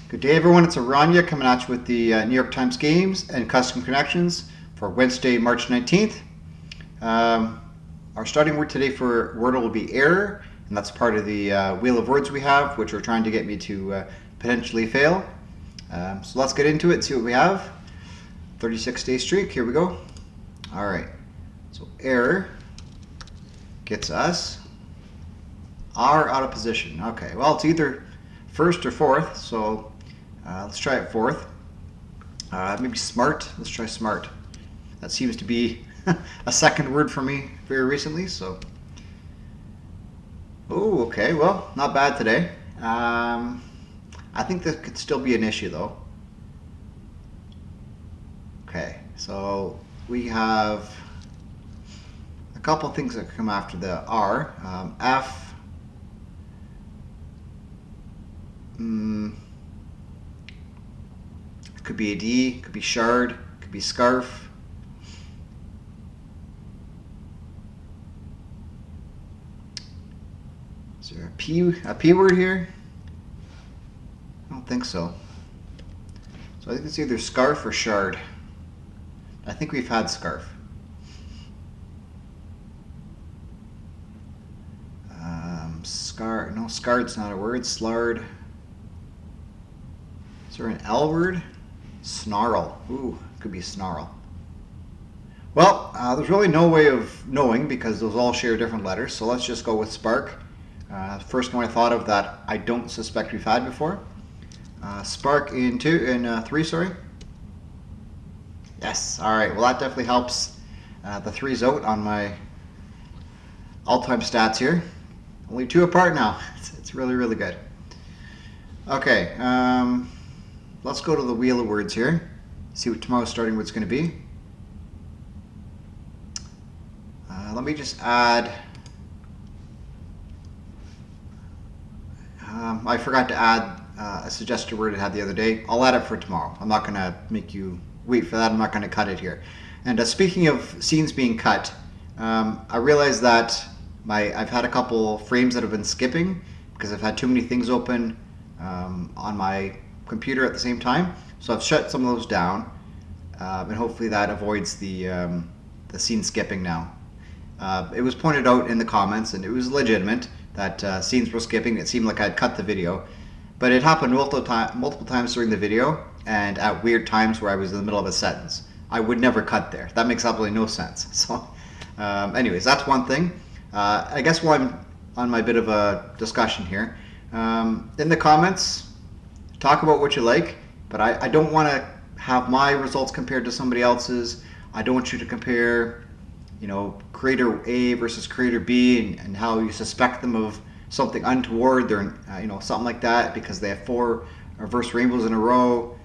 Good day, everyone. It's Oranje coming at you with the New York Times Games and Custom Connections for Wednesday, March 19th. Our starting word today for Wordle will be error, and that's part of the wheel of words we have, which are trying to get me to potentially fail. So let's get into it and see what we have. 36-day streak. Here we go. All right. So error gets us are out of position. Okay. Well, it's either first or fourth, so let's try it fourth. Maybe smart. Let's try smart. That seems to be a second word for me very recently. So, oh, okay. Well, not bad today. I think this could still be an issue though. Okay, so we have a couple things that come after the R. F. Could be a D, could be shard, could be scarf. Is there a P word here? I don't think so. So I think it's either scarf or shard. I think we've had scarf. No, scarred's not a word. Slard. Is there an L word? Snarl. Ooh, could be snarl. Well, there's really no way of knowing because those all share different letters, so let's just go with spark. First one I thought of that I don't suspect we've had before. Spark in three, sorry. Yes, all right, well that definitely helps the threes out on my all-time stats here. Only two apart now. It's really, really good. Okay, let's go to the wheel of words here. See what tomorrow's starting word's going to be. Let me just add. I forgot to add a suggested word I had the other day. I'll add it for tomorrow. I'm not going to make you wait for that. I'm not going to cut it here. And speaking of scenes being cut, I realized that I've had a couple frames that have been skipping because I've had too many things open on my computer at the same time. So I've shut some of those down, and hopefully that avoids the scene skipping now. It was pointed out in the comments, and it was legitimate that scenes were skipping. It seemed like I'd cut the video, but it happened multiple times during the video and at weird times where I was in the middle of a sentence. I would never cut there. That makes absolutely no sense. So anyways, that's one thing. I guess while I'm on my bit of a discussion here, in the comments, talk about what you like, but I don't want to have my results compared to somebody else's. I don't want you to compare, creator A versus creator B and how you suspect them of something untoward or, something like that because they have 4 reverse rainbows in a row.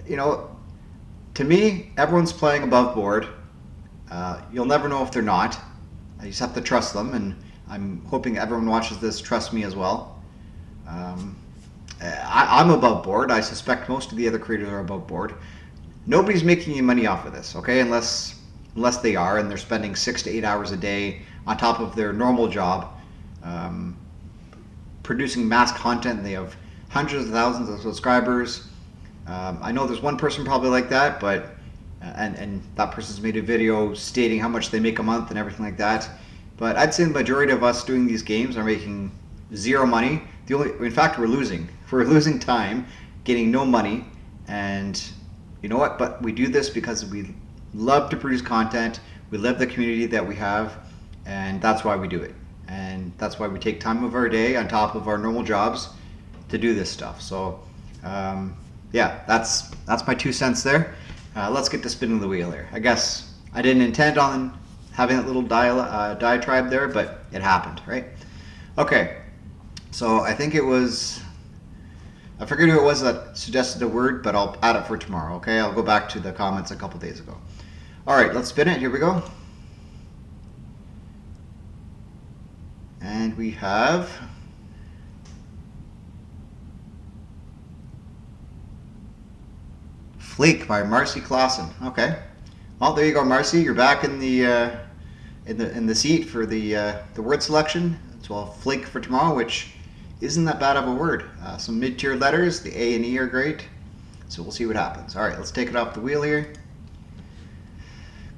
To me, everyone's playing above board. You'll never know if they're not. I just have to trust them, and I'm hoping everyone watches this trusts me as well. I'm above board. I suspect most of the other creators are above board. Nobody's making any money off of this, okay? Unless they are, and they're spending 6 to 8 hours a day on top of their normal job, producing mass content. And they have hundreds of thousands of subscribers. I know there's one person probably like that, but and that person's made a video stating how much they make a month and everything like that. But I'd say the majority of us doing these games are making zero money. In fact, we're losing. We're losing time, getting no money, and you know what? But we do this because we love to produce content. We love the community that we have, and that's why we do it. And that's why we take time of our day on top of our normal jobs to do this stuff. So, yeah, that's my 2 cents there. Let's get to spinning the wheel here. I guess I didn't intend on having that little diatribe there, but it happened, right? Okay, so I think it was, I forget who it was that suggested a word, but I'll add it for tomorrow, okay? I'll go back to the comments a couple days ago. All right, let's spin it. Here we go. And we have Flake by Marcy Clausen. Okay. Well, there you go, Marcy. You're back in the seat for the word selection. So I'll flake for tomorrow, which isn't that bad of a word. Some mid-tier letters, the A and E are great. So we'll see what happens. All right, let's take it off the wheel here.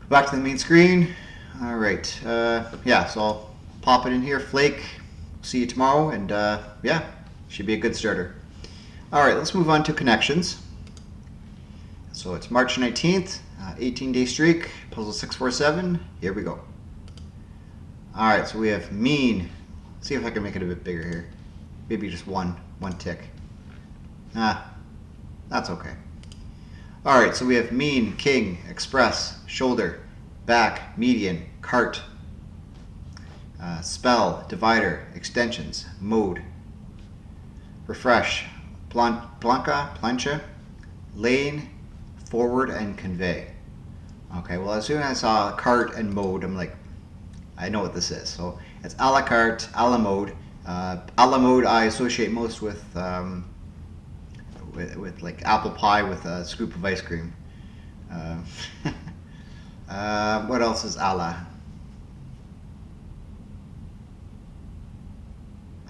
Go back to the main screen. All right, yeah, so I'll pop it in here, flake. See you tomorrow, and yeah, should be a good starter. All right, let's move on to connections. So it's March 19th, 18-day streak, puzzle 647. Here we go. All right, so we have mean. Let's see if I can make it a bit bigger here. Maybe just one tick. That's okay. All right, so we have mean, king, express, shoulder, back, median, cart, spell, divider, extensions, mode, refresh, plancha, lane, forward, and convey. Okay, well, as soon as I saw cart and mode, I'm like, I know what this is. So it's a la carte, a la mode. A la mode I associate most with like apple pie with a scoop of ice cream. What else is a la?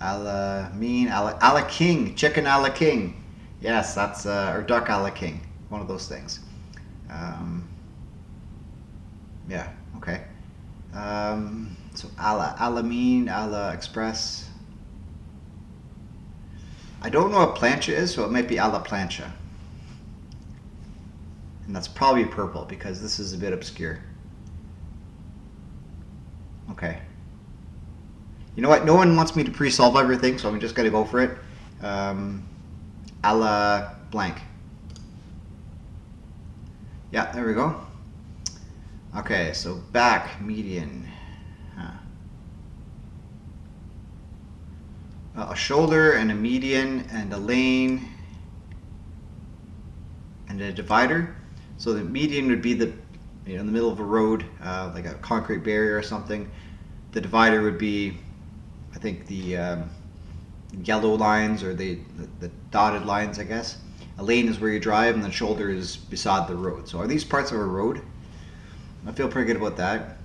A la mean, a la king, chicken a la king. Yes, that's, or duck a la king. One of those things. Yeah, okay. So a la mean, a la express. I don't know what plancha is, so it might be a la plancha. And that's probably purple because this is a bit obscure. Okay. You know what? No one wants me to pre-solve everything, so I'm just going to go for it. A la blank. Yeah, there we go. Okay, so back, median. A shoulder and a median and a lane and a divider. So the median would be the, in the middle of a road, like a concrete barrier or something. The divider would be, I think, the yellow lines or the dotted lines, I guess. A lane is where you drive, and the shoulder is beside the road. So are these parts of a road? I feel pretty good about that.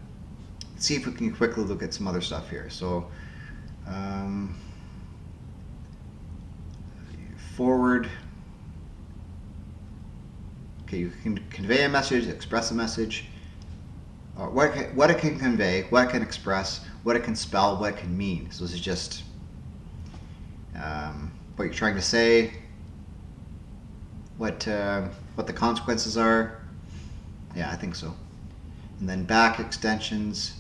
Let's see if we can quickly look at some other stuff here. So forward. Okay, you can convey a message, express a message. What it can convey, what it can express, what it can spell, what it can mean. So this is just what you're trying to say, what the consequences are. Yeah, I think so. And then back, extensions,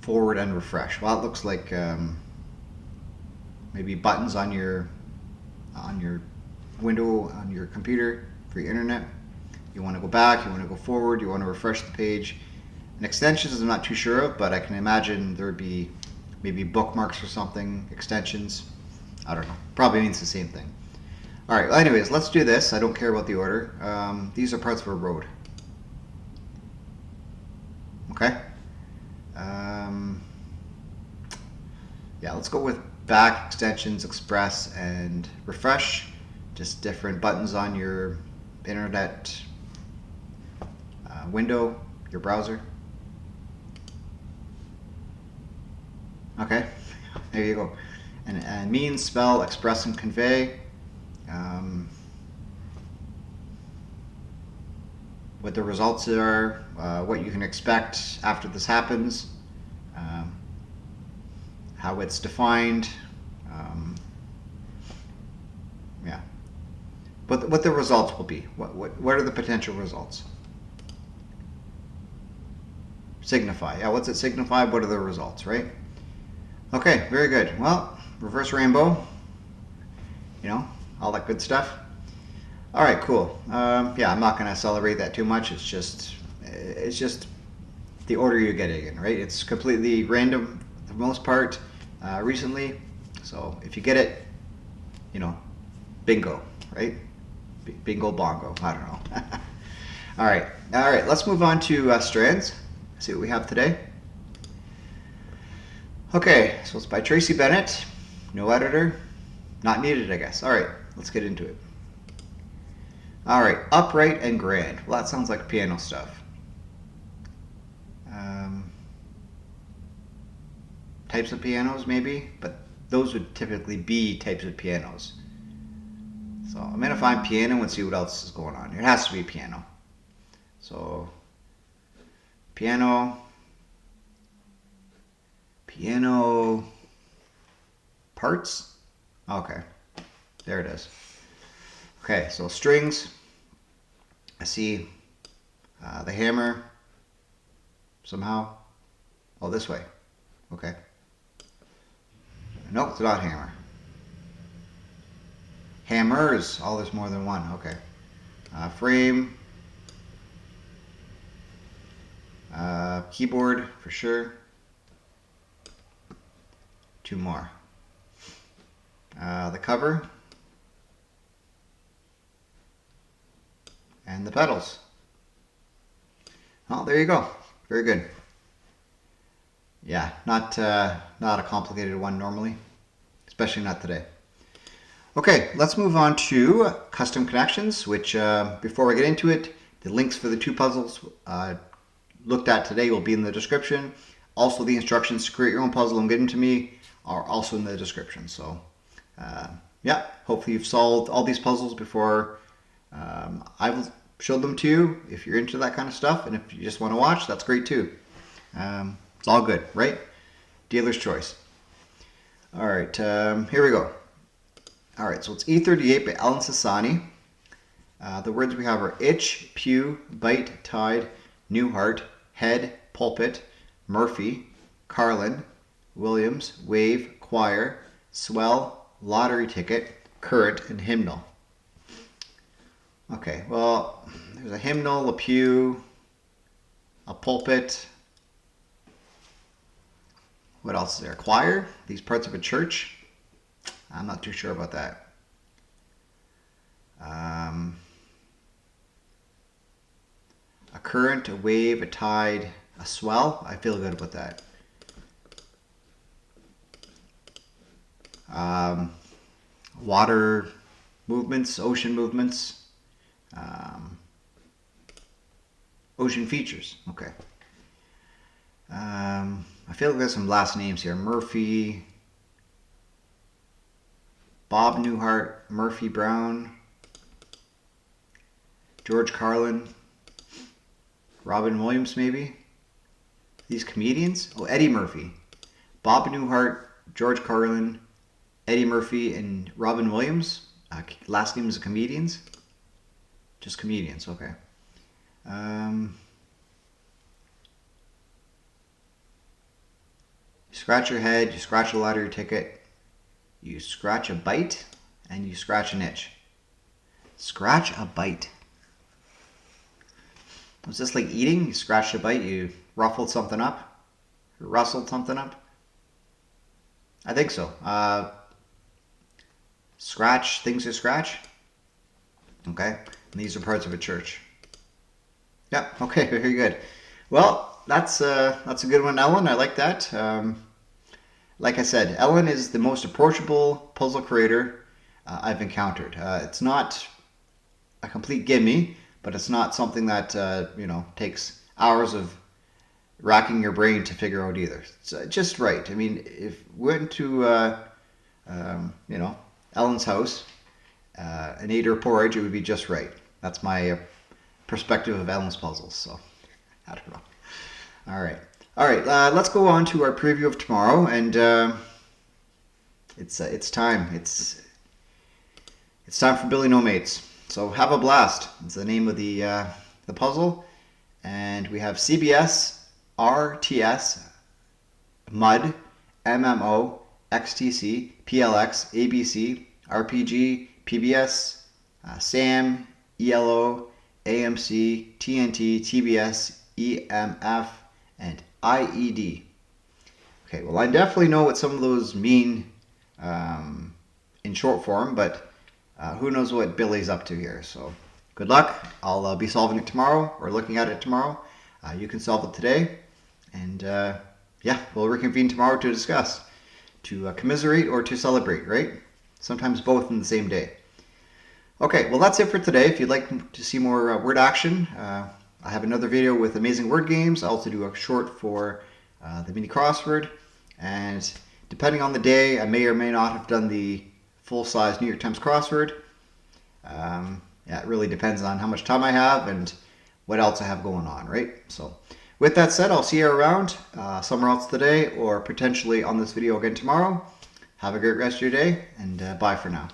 forward, and refresh. Well, it looks like maybe buttons on your window on your computer for your internet. You want to go back, you want to go forward, you want to refresh the page. And extensions I'm not too sure of, but I can imagine there would be maybe bookmarks or something, extensions. I don't know. Probably means the same thing. All right, well, anyways, let's do this. I don't care about the order. These are parts of a road. Okay. Yeah, let's go with back, extensions, express, and refresh. Just different buttons on your internet window, your browser. Okay, there you go. And mean, spell, express, and convey. What the results are, what you can expect after this happens, how it's defined, yeah. But what the results will be. What are the potential results? Signify. Yeah, what's it signify? What are the results, right? Okay, very good. Well, reverse rainbow, all that good stuff. All right, cool. Yeah, I'm not going to celebrate that too much. It's just the order you're getting in, right? It's completely random for the most part recently. So if you get it, bingo, right? Bingo bongo. I don't know. All right. Let's move on to strands. See what we have today. Okay, so it's by Tracy Bennett. No editor. Not needed, I guess. All right, let's get into it. All right, upright and grand. Well, that sounds like piano stuff. Types of pianos, maybe, but those would typically be types of pianos. So I'm going to find piano and see what else is going on. It has to be piano. So piano parts. Okay, there it is. Okay, so strings. I see the hammer somehow. Oh, this way. Okay. Nope, it's not hammer. Hammers. Oh, there's more than one. Okay. Frame. Keyboard for sure. Two more. The cover. And the pedals. Oh, there you go. Very good. Yeah, not a complicated one normally, especially not today. Okay, let's move on to custom connections, which before we get into it, the links for the two puzzles looked at today will be in the description. Also, the instructions to create your own puzzle and get into me are also in the description. So, yeah, hopefully you've solved all these puzzles before I've showed them to you. If you're into that kind of stuff, and if you just want to watch, that's great too. It's all good, right? Dealer's choice. All right, here we go. All right, so it's E38 by Alan Sassani. The words we have are itch, pew, bite, tide, Newhart, head, pulpit, Murphy, Carlin, Williams, wave, choir, swell, lottery ticket, current, and hymnal. Okay, well, there's a hymnal, a pew, a pulpit. What else is there? A choir? These parts of a church? I'm not too sure about that. A current, a wave, a tide, a swell. I feel good about that. Water movements, ocean movements, ocean features. Okay. I feel like there's some last names here. Murphy, Bob Newhart, Murphy Brown, George Carlin, Robin Williams maybe. These comedians? Oh, Eddie Murphy. Bob Newhart, George Carlin, Eddie Murphy, and Robin Williams. Last names of comedians? Just comedians, okay. You scratch your head, you scratch a lottery ticket, you scratch a bite, and you scratch an itch. Scratch a bite. Was this like eating? You scratched a bite, you ruffled something up? Rustled something up? I think so. Scratch, things to scratch. Okay, and these are parts of a church. Yeah, okay, very good. Well, that's a good one, Ellen. I like that. Like I said, Ellen is the most approachable puzzle creator I've encountered. It's not a complete gimme, but it's not something that takes hours of racking your brain to figure out either. It's just right. I mean, if we went to Ellen's house and ate her porridge, it would be just right. That's my perspective of Ellen's puzzles. So I don't know. All right. Let's go on to our preview of tomorrow, and it's time. It's time for Billy No Mates. So have a blast. It's the name of the puzzle, and we have CBS, RTS, MUD, MMO, XTC, PLX, ABC, RPG, PBS, SAM, ELO, AMC, TNT, TBS, EMF, and IED. Okay, well, I definitely know what some of those mean in short form, but who knows what Billy's up to here. So good luck. I'll be solving it tomorrow, or looking at it tomorrow. You can solve it today, and we'll reconvene tomorrow to discuss, to commiserate or to celebrate, right? Sometimes both in the same day. Okay, well, that's it for today. If you'd like to see more word action, I have another video with amazing word games. I also do a short for the Mini Crossword, and Depending on the day, I may or may not have done the full-size New York Times crossword. Yeah, it really depends on how much time I have and what else I have going on, right? So with that said, I'll see you around somewhere else today or potentially on this video again tomorrow. Have a great rest of your day, and bye for now.